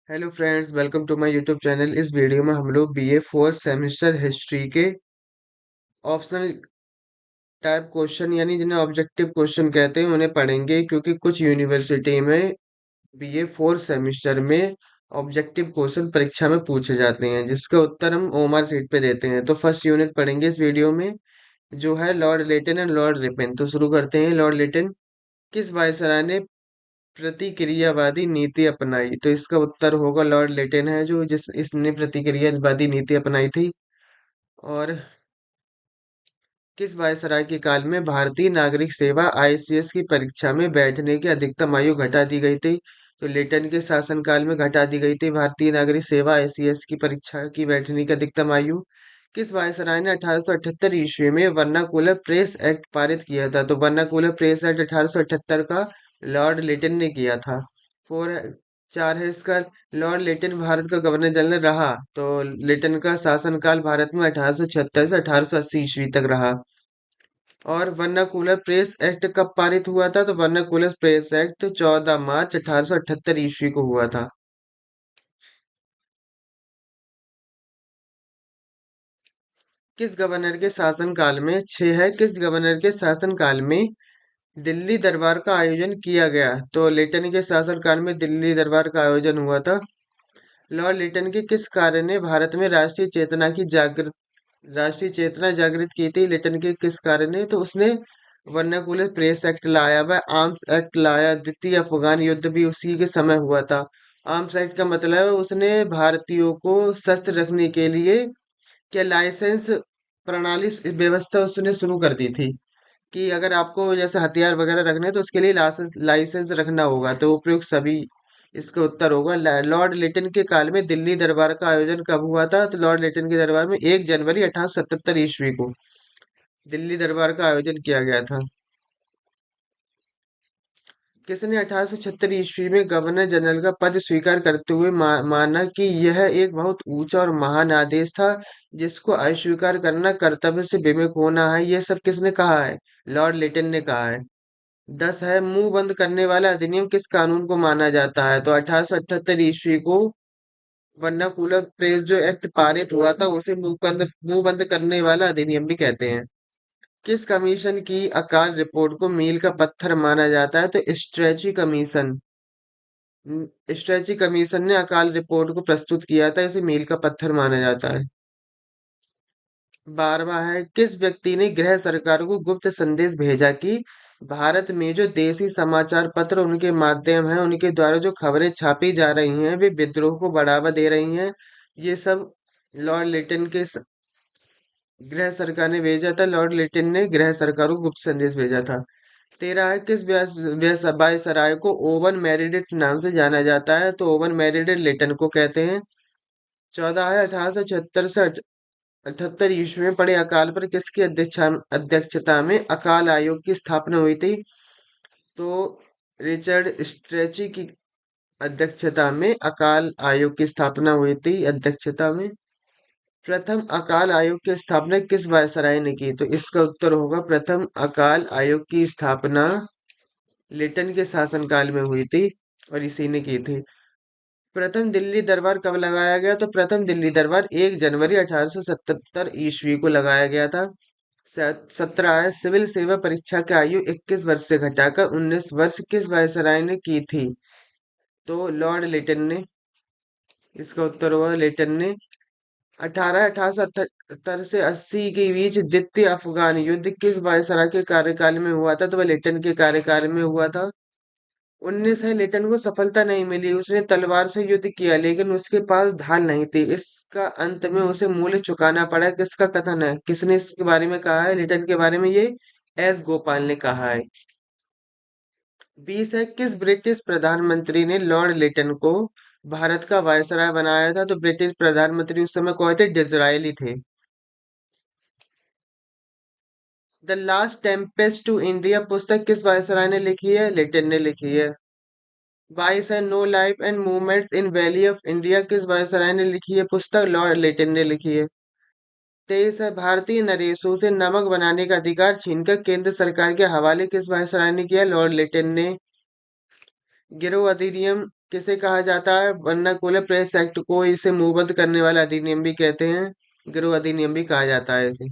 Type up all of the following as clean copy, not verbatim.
Hello friends, welcome to my YouTube channel. इस video में हम लोग बीए फोर्थ सेमेस्टर हिस्ट्री के ऑप्शनल टाइप क्वेश्चन यानी जिन्हें ऑब्जेक्टिव क्वेश्चन कहते हैं उन्हें पढ़ेंगे, क्योंकि कुछ यूनिवर्सिटी में बीए फोर्थ सेमेस्टर में ऑब्जेक्टिव क्वेश्चन परीक्षा में पूछे जाते हैं, जिसका उत्तर हम ओमआर सीट पे देते हैं। तो फर्स्ट यूनिट पढ़ेंगे इस वीडियो में, जो है lord Lytton and lord Ripon. तो शुरू करते हैं। लॉर्ड लेटन किस वायसराय ने प्रतिक्रियावादी नीति अपनाई? तो इसका उत्तर होगा लॉर्ड लेटेन है, जो जिस इसने प्रतिक्रियावादी नीति अपनाई थी। और किस वायसराय के काल में भारतीय नागरिक सेवा आईसीएस की परीक्षा में बैठने की अधिकतम आयु घटा दी गई थी? तो लेटन के शासनकाल में घटा दी गई थी भारतीय नागरिक सेवा आईसीएस की परीक्षा की बैठने की अधिकतम आयु। किस वायसराय ने 1878 ईस्वी में वर्नाकुलर प्रेस एक्ट पारित किया था? तो वर्नाकुलर प्रेस एक्ट 1878 का लॉर्ड लेटन ने किया था। फोर चार है इसका। लॉर्ड लेटन भारत का गवर्नर जनरल रहा। तो लेटन का शासनकाल भारत में 1876 से 1880 ईस्वी तक रहा। और वर्नाकुलर प्रेस एक्ट कब पारित हुआ था? तो वर्नाकुलर प्रेस एक्ट 14 मार्च 1878 ईस्वी को हुआ था। किस गवर्नर के शासनकाल में छह है किस गवर्नर के शासनकाल में दिल्ली दरबार का आयोजन किया गया? तो लेटन के शासनकाल में दिल्ली दरबार का आयोजन हुआ था। लॉर्ड लिटन के किस कार्य ने भारत में राष्ट्रीय चेतना जागृत की थी? लिटन के किस कार्य ने? तो उसने वर्नाकुलर प्रेस एक्ट लाया, वह आर्म्स एक्ट लाया। द्वितीय अफगान युद्ध भी उसी के समय हुआ था। आर्म्स एक्ट का मतलब है उसने भारतीयों को शस्त्र रखने के लिए क्या लाइसेंस प्रणाली व्यवस्था उसने शुरू कर दी थी, कि अगर आपको जैसे हथियार वगैरह रखने हैं तो उसके लिए लाइसेंस लाइसेंस रखना होगा। तो उपयुक्त सभी इसका उत्तर होगा। लॉर्ड लिटन के काल में दिल्ली दरबार का आयोजन कब हुआ था? तो लॉर्ड लिटन के दरबार में 1 जनवरी 1877 ईस्वी को दिल्ली दरबार का आयोजन किया गया था। किसने 1876 ईस्वी में गवर्नर जनरल का पद स्वीकार करते हुए माना कि यह एक बहुत ऊंचा और महान आदेश था, जिसको अस्वीकार करना कर्तव्य से विमुख होना है? यह सब किसने कहा है? लॉर्ड लिटन ने कहा है। 10 है, मुंह बंद करने वाला अधिनियम किस कानून को माना जाता है? तो 1878 ईस्वी को वर्नाकुलर प्रेस जो एक्ट पारित हुआ था उसे मुंह बंद करने वाला अधिनियम भी कहते हैं। किस कमीशन की अकाल रिपोर्ट को मील का पत्थर माना जाता है? तो स्ट्रेची कमीशन ने अकाल रिपोर्ट को प्रस्तुत किया था, इसे मील का पत्थर माना जाता है। 12वां है, किस व्यक्ति ने गृह सरकार को गुप्त संदेश भेजा कि भारत में जो देसी समाचार पत्र उनके माध्यम है उनके द्वारा जो खबरें छापी जा रही हैं वे विद्रोह को बढ़ावा दे रही हैं? ये सब लॉर्ड लिटन के गृह सरकार ने भेजा था। लॉर्ड लिटन ने गृह सरकार को गुप्त संदेश भेजा था। 13 है, किस वायसराय को ओवन मेरिडिथ नाम से जाना जाता है? तो ओवन मेरिडिथ लिटन को कहते हैं। 14 है, 1876 से 78 ईस्वी में पड़े अकाल पर किसकी अध्यक्षता में अकाल आयोग की स्थापना हुई थी? तो रिचर्ड स्ट्रेची की अध्यक्षता में अकाल आयोग की स्थापना हुई थी। अध्यक्षता में प्रथम अकाल आयोग की स्थापना किस वायसराय ने की? तो इसका उत्तर होगा प्रथम अकाल आयोग की स्थापना लिटन के शासनकाल में हुई थी और इसी ने की थी। प्रथम दिल्ली दरबार कब लगाया गया? तो प्रथम दिल्ली दरबार 1 जनवरी 1877 ईस्वी को लगाया गया था। 17 है, सिविल सेवा परीक्षा की आयु 21 वर्ष से घटाकर 19 वर्ष किस वायसराय ने की थी? तो लॉर्ड लिटन ने। इसका उत्तर होगा लिटन ने। 1878 से 80 के बीच द्वितीय अफगान युद्ध किस वायसराय के कार्यकाल में हुआ था? तो वह लिटन के कार्यकाल में हुआ था। 19 है, लिटन को सफलता नहीं मिली, उसने तलवार से युद्ध किया लेकिन उसके पास ढाल नहीं थी। इसका अंत में उसे मूल्य चुकाना पड़ा। किसका कथन है? किसने इसके बारे में कहा है लिटन के बारे में? ये एस गोपाल ने कहा है। 20 है, किस ब्रिटिश प्रधानमंत्री ने लॉर्ड लिटन को भारत का वायसराय बनाया था? तो ब्रिटिश प्रधानमंत्री उस समय कौन थे? डिज़रायली थे। The last tempest to India पुस्तक किस वायसराय ने लिखी है? लिटन ने लिखी है। 22 है, no life and movements in valley of India किस वायसराय ने लिखी है पुस्तक? लॉर्ड लिटन ने लिखी है। 23 है, भारतीय नरेशों से नमक बनाने का अधिकार छीनकर केंद्र सरकार के हवाले किस वायसराय ने किया? लॉर्ड लिटन ने। गिरोह अधिनियम किसे कहा जाता है वर्नाकुलर प्रेस एक्ट को? इसे मुंहबंद करने वाला अधिनियम भी कहते हैं, गिरोह अधिनियम भी कहा जाता है इसे।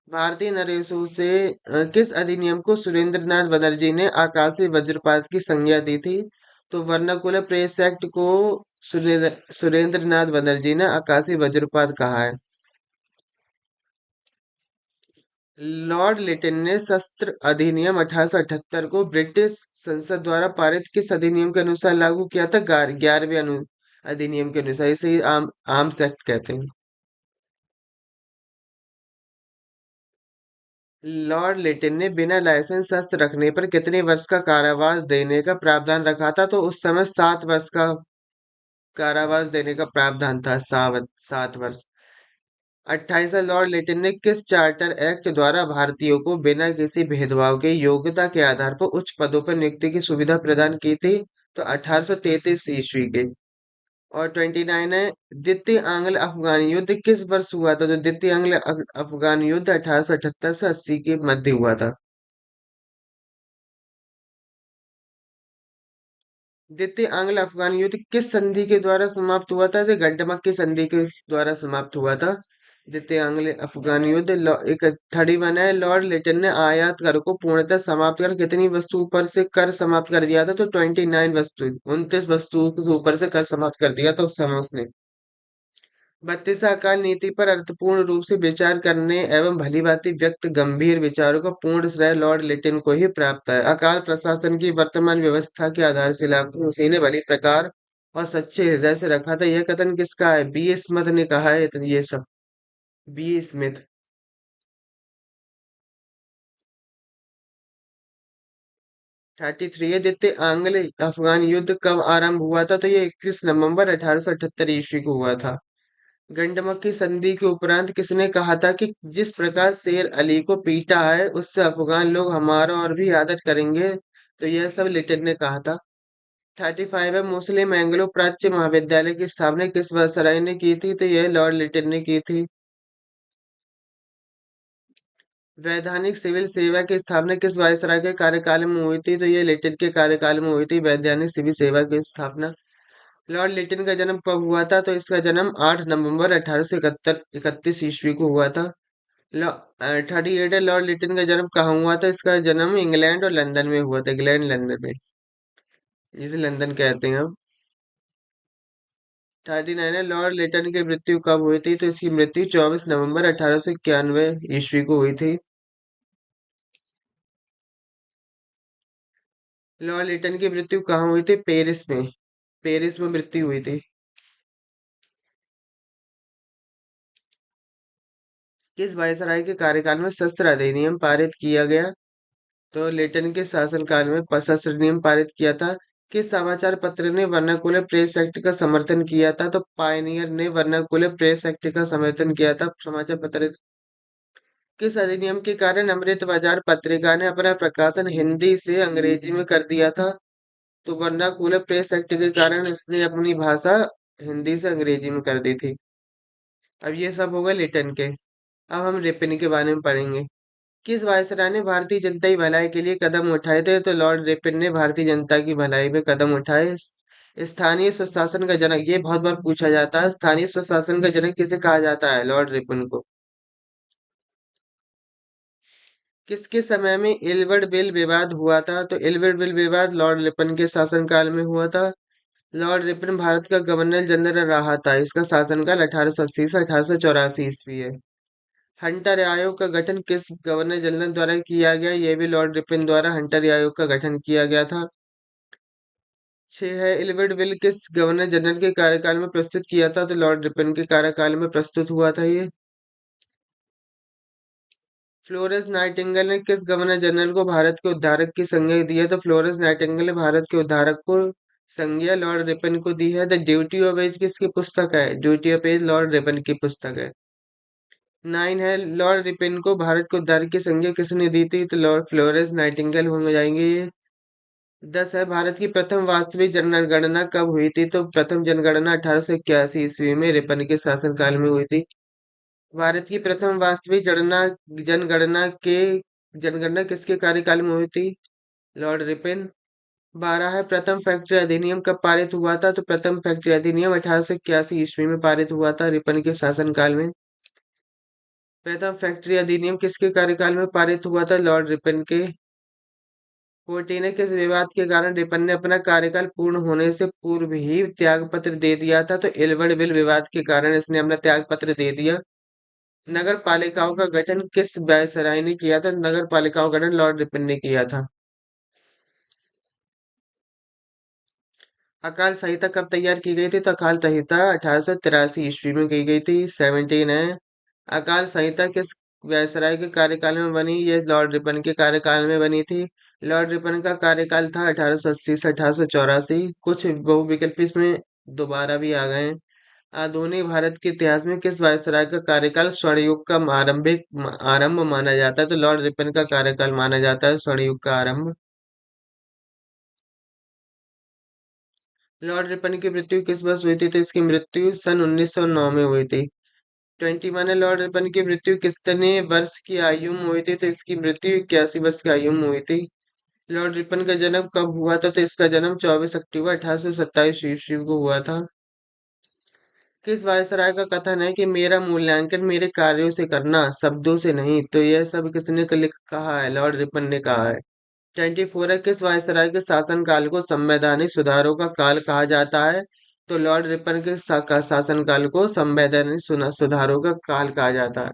भारतीय नरेशों से किस अधिनियम को सुरेंद्रनाथ बनर्जी ने आकाशीय वज्रपात की संज्ञा दी थी? तो वर्नाकुलर प्रेस एक्ट को सुरेंद्रनाथ बनर्जी ने आकाशीय वज्रपात कहा है। लॉर्ड लिटन ने शस्त्र अधिनियम 1878 को ब्रिटिश संसद द्वारा पारित किस अधिनियम के अनुसार लागू किया था? 11वें अधिनियम के अनुसार। इसे ही आर्म्स एक्ट कहते हैं। लॉर्ड लिटन ने बिना लाइसेंस शस्त्र रखने पर कितने वर्ष का कारावास देने का प्रावधान रखा था? तो उस समय 7 वर्ष का कारावास देने का प्रावधान था। 7 वर्ष। 28 लॉर्ड लिटन ने किस चार्टर एक्ट द्वारा भारतीयों को बिना किसी भेदभाव के योग्यता के आधार पर उच्च पदों पर नियुक्ति की सुविधा प्रदान की थी? तो 1833 ईस्वी के। और 29 है, द्वितीय आंग्ल अफगान युद्ध किस वर्ष हुआ था? तो द्वितीय आंग्ल अफगान युद्ध 1878 से 80 के मध्य हुआ था। द्वितीय आंग्ल अफगान युद्ध किस संधि के द्वारा समाप्त हुआ था? इसे गंडमक की संधि के द्वारा समाप्त हुआ था द्वितीय आंग्ल अफगान युद्ध। एक 31 है, लॉर्ड लिटन ने आयात कर को पूर्णतः समाप्त कर कितनी वस्तु पर से कर समाप्त कर दिया था? तो 29 वस्तु, 29 वस्तुओं के ऊपर से कर समाप्त कर दिया था उस समय उसने। 32 अकाल नीति पर अर्थपूर्ण रूप से विचार करने एवं भलीभांति व्यक्त गंभीर विचारों का पूर्ण श्रेय लॉर्ड लिटन को ही प्राप्त है। अकाल प्रशासन की वर्तमान व्यवस्था की आधारशिला को उसी ने भली प्रकार और सच्चे हृदय से रखा था। यह कथन किसका है? बी ए स्मिथ ने कहा है ये सब। B A Smith. 33 है, द्वितीय आंग्ल अफगान युद्ध कब आरंभ हुआ था? तो ये 21 नवंबर 1878 ईस्वी को हुआ था। गंडमक की संधि के उपरांत किसने कहा था कि जिस प्रकार शेर अली को पीटा है उससे अफगान लोग हमारा और भी आदर करेंगे? तो यह सब लिटन ने कहा था। 35 है, मुस्लिम एंग्लो प्राच्य महाविद्यालय की स्थापना किस वायसराय ने की थी? तो यह लॉर्ड लिटन ने की थी। वैधानिक सिविल सेवा की स्थापना किस वायसराय के कार्यकाल में हुई थी? तो यह लिटन के कार्यकाल में हुई थी, वैधानिक सिविल सेवा की स्थापना। लॉर्ड लिटन का जन्म कब हुआ था? तो इसका जन्म 8 नवंबर 1831 ईस्वी को हुआ था। 38 है, लॉर्ड लिटन का जन्म कहाँ हुआ था? इसका जन्म इंग्लैंड और लंदन में हुआ था, इंग्लैंड लंदन में, जिसे लंदन कहते हैं अब। 39 है, लॉर्ड लिटन की मृत्यु कब हुई थी? तो इसकी मृत्यु 24 नवंबर 1891 ईस्वी को हुई थी। लॉर्ड लिटन की मृत्यु कहाँ हुई थी? पेरिस में, पेरिस में मृत्यु हुई थी। किस वायसराय के कार्यकाल में शस्त्र अधिनियम पारित किया गया? तो लिटन के शासनकाल में सशस्त्र नियम पारित किया था। किस समाचार पत्र ने वर्नाकुलर प्रेस एक्ट का समर्थन किया था? तो पायनियर ने वर्नाकुलर प्रेस एक्ट का समर्थन किया था, समाचार पत्र। किस अधिनियम के कारण अमृत बाजार पत्रिका ने अपना प्रकाशन हिंदी से अंग्रेजी में कर दिया था? तो वर्नाकुलर प्रेस एक्ट के कारण इसने अपनी भाषा हिंदी से अंग्रेजी में कर दी थी। अब ये सब हो गए लिटन के। अब हम रिपन के बारे में पढ़ेंगे। किस वायसराय ने भारतीय जनता की भलाई के लिए कदम उठाए थे? तो लॉर्ड रिपन ने भारतीय जनता की भलाई में कदम उठाए। स्थानीय स्वशासन का जनक, ये बहुत बार पूछा जाता है, स्थानीय स्वशासन का जनक किसे कहा जाता है? लॉर्ड रिपन को। किसके समय में इल्बर्ट बिल विवाद हुआ था? तो इल्बर्ट बिल विवाद लॉर्ड रिपन के शासनकाल में हुआ था। लॉर्ड रिपन भारत का गवर्नर जनरल रहा था। इसका शासनकाल 1880 से 1884 ईस्वी है। हंटर आयोग का गठन किस गवर्नर जनरल द्वारा किया गया? यह भी लॉर्ड रिपन द्वारा हंटर आयोग का गठन किया गया था। 6 है, इल्बर्ट बिल किस गवर्नर जनरल के कार्यकाल में प्रस्तुत किया था? तो लॉर्ड रिपन के कार्यकाल में प्रस्तुत हुआ था ये। फ्लोरेंस नाइटिंगेल ने किस गवर्नर जनरल को भारत के उद्धारक की संज्ञा दी है? तो फ्लोरेंस नाइटिंगेल ने भारत के उद्धारक को संज्ञा लॉर्ड रिपन को दी है। द ड्यूटी ऑफ एज किसकी पुस्तक है? Duty of age lord Ripon की पुस्तक है। 9 है, लॉर्ड रिपन को भारत को उद्धारक की संज्ञा किसने दी थी? तो लॉर्ड फ्लोरेंस नाइटिंगेल हो जाएंगे ये। 10 है, भारत की प्रथम वास्तविक जनगणना कब हुई थी? तो प्रथम जनगणना 1881 ईस्वी में रिपन के शासनकाल में हुई थी। भारत की प्रथम वास्तविक जनगणना जनगणना किसके कार्यकाल में हुई थी? Lord Ripon. 12 है प्रथम फैक्ट्री अधिनियम कब पारित हुआ था? तो प्रथम फैक्ट्री अधिनियम 1881 ईस्वी में पारित हुआ था, रिपन के शासनकाल में। प्रथम फैक्ट्री अधिनियम किसके कार्यकाल में पारित हुआ था? लॉर्ड रिपन के। 14 है किस विवाद के कारण रिपन ने अपना कार्यकाल पूर्ण होने से पूर्व ही त्याग पत्र दे दिया था? तो एल्बर्ट बिल विवाद के कारण इसने अपना त्याग पत्र दे दिया। नगर पालिकाओं का गठन किस वायसराय ने किया था? नगर पालिकाओं का गठन लॉर्ड रिपन ने किया था। अकाल संहिता कब तैयार की गई थी? तो अकाल संहिता 1883 ईस्वी में की गई थी। 17 है अकाल संहिता किस वायसराय के कार्यकाल में बनी? ये लॉर्ड रिपन के कार्यकाल में बनी थी। लॉर्ड रिपन का कार्यकाल था 1880 से 1884। कुछ बहुविकल्पी इसमें दोबारा भी आ गए हैं। आधुनिक भारत के इतिहास में किस वायसराय का कार्यकाल स्वर्ण युग का आरंभ माना जाता है? तो लॉर्ड रिपन का कार्यकाल माना जाता है स्वर्ण युग का आरंभ। लॉर्ड रिपन की मृत्यु किस वर्ष हुई थी? तो इसकी मृत्यु सन 1909 में हुई थी। 21 है लॉर्ड रिपन की मृत्यु कितने वर्ष की आयु में हुई थी? तो इसकी मृत्यु 81 वर्ष की आयु में हुई थी। लॉर्ड रिपन का जन्म कब हुआ था? तो इसका जन्म 24 अक्टूबर 1827 ईस्वी को हुआ था। किस वायसराय का कथन है कि मेरा मूल्यांकन मेरे कार्यों से करना, शब्दों से नहीं? तो यह सब किसने कहा है? लॉर्ड रिपन ने कहा है। 24 है किस वायसराय के शासनकाल को संवैधानिक सुधारों का काल कहा जाता है? तो लॉर्ड रिपन के शासनकाल को संवैधानिक सुधारों का काल कहा जाता है।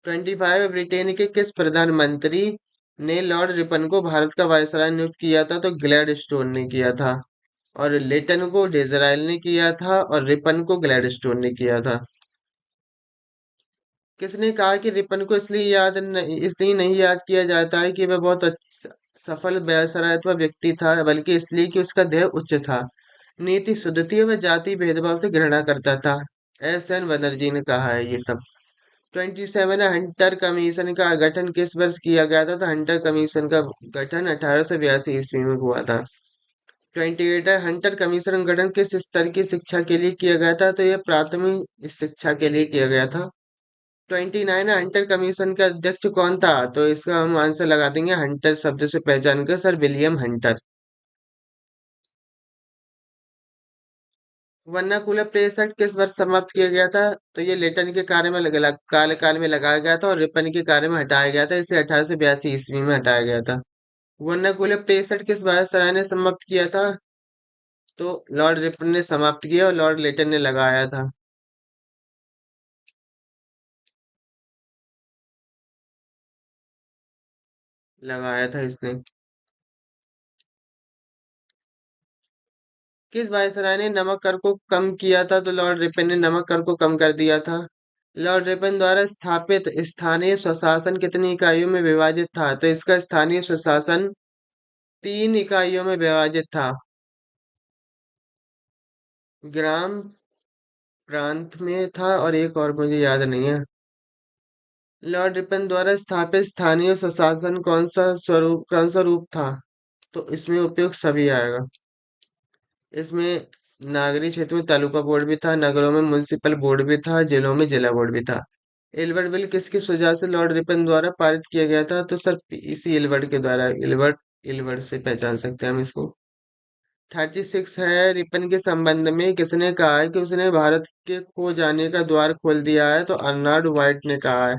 25 ब्रिटेन के किस प्रधानमंत्री ने लॉर्ड रिपन को भारत का वायसराय नियुक्त किया था? तो ग्लैडस्टोन ने किया था। और लेटन को डिजरायल ने किया था और रिपन को ग्लैडस्टोन ने किया था। किसने कहा कि रिपन को इसलिए नहीं याद किया जाता है कि वह बहुत अच्छा सफल वायसराय अथवा व्यक्ति था, बल्कि इसलिए कि उसका ध्येय उच्च था, नीति शुद्ध थी और वह जाति भेदभाव से घृणा करता था। एस एन बनर्जी ने कहा है ये सब। 27 है हंटर कमीशन का गठन किस वर्ष किया गया था? तो हंटर कमीशन का गठन 1882 ईस्वी में हुआ था। 28 है हंटर कमीशन का गठन किस स्तर की शिक्षा के लिए किया गया था? तो यह प्राथमिक शिक्षा के लिए किया गया था। 29 है हंटर कमीशन का अध्यक्ष कौन था? तो इसका हम आंसर लगा देंगे हंटर शब्द से पहचान कर, sir William Hunter. Vernacular press act किस वर्ष समाप्त किया गया था? तो ये लेटन के कार्य में काल काल में लगाया गया था और रिपन के कार्य में हटाया गया था। इसे 1882 ईस्वी में हटाया गया था। वर्नाकुलर प्रेस एक्ट किस वायसराय ने समाप्त किया था? तो लॉर्ड रिपन ने समाप्त किया और लॉर्ड लेटन ने लगाया था। लगाया था इसने। किस वायसराय ने नमक कर को कम किया था? तो लॉर्ड रिपन ने नमक कर को कम कर दिया था। लॉर्ड रिपन द्वारा स्थापित स्थानीय स्वशासन कितनी इकाइयों में विभाजित था? तो इसका स्थानीय स्वशासन 3 इकाइयों में विभाजित था। ग्राम, प्रांत में था और एक और मुझे याद नहीं है। लॉर्ड रिपन द्वारा स्थापित स्थानीय स्वशासन कौन सा रूप था? तो इसमें उपयुक्त सभी आएगा। इसमें नागरिक क्षेत्र में तालुका बोर्ड भी था, नगरों में म्युनिसिपल बोर्ड भी था, जिलों में जिला बोर्ड भी था। एल्बर्ट बिल किसके सुझाव से लॉर्ड रिपन द्वारा पारित किया गया था? तो सर इसी एल्बर्ट के द्वारा। एल्बर्ट एल्बर्ट से पहचान सकते हैं हम इसको। 36 है रिपन के संबंध में किसने कहा है कि उसने भारत के खो जाने का द्वार खोल दिया है? तो अर्नाल्ड वाइट ने कहा है।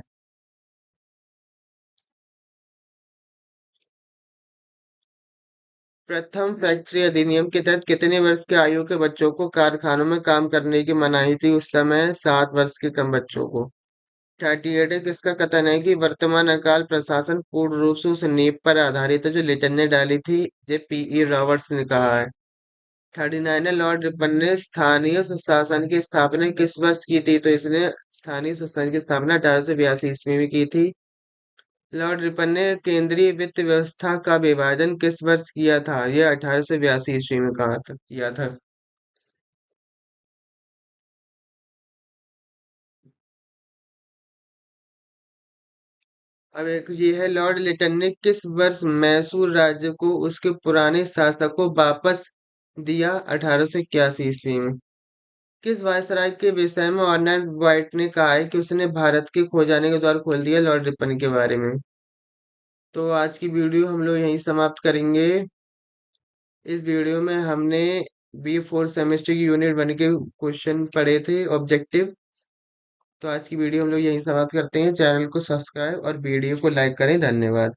प्रथम फैक्ट्री अधिनियम के तहत कितने वर्ष के आयु के बच्चों को कारखानों में काम करने की मनाही थी? उस समय 7 वर्ष के कम बच्चों को। 38 है किसका कथन है कि वर्तमान अकाल प्रशासन पूर्ण रूप से उस नींव पर आधारित है जो लिटन ने डाली थी? जे पी ई रॉबर्ट्स ने कहा है। 39 है लॉर्ड रिपन ने स्थानीय स्वशासन की स्थापना किस वर्ष की थी? तो इसने स्थानीय स्वशासन की स्थापना 1882 ईस्वी में की थी। लॉर्ड रिपन ने केंद्रीय वित्त व्यवस्था का विभाजन किस वर्ष किया था? यह 1882 ईस्वी में कहा था किया था। अब एक ये है लॉर्ड लिटन ने किस वर्ष मैसूर राज्य को उसके पुराने शासक को वापस दिया? 1881 ईस्वी में। किस वायसराय के विषय में अर्नल्ड वाइट ने कहा है कि उसने भारत के खो जाने के द्वार खोल दिया? लॉर्ड रिपन के बारे में। तो आज की वीडियो हम लोग यहीं समाप्त करेंगे। इस वीडियो में हमने बी 4 सेमेस्टर की यूनिट 1 के क्वेश्चन पढ़े थे ऑब्जेक्टिव। तो आज की वीडियो हम लोग यहीं समाप्त करते हैं। चैनल को सब्सक्राइब और वीडियो को लाइक करें। धन्यवाद।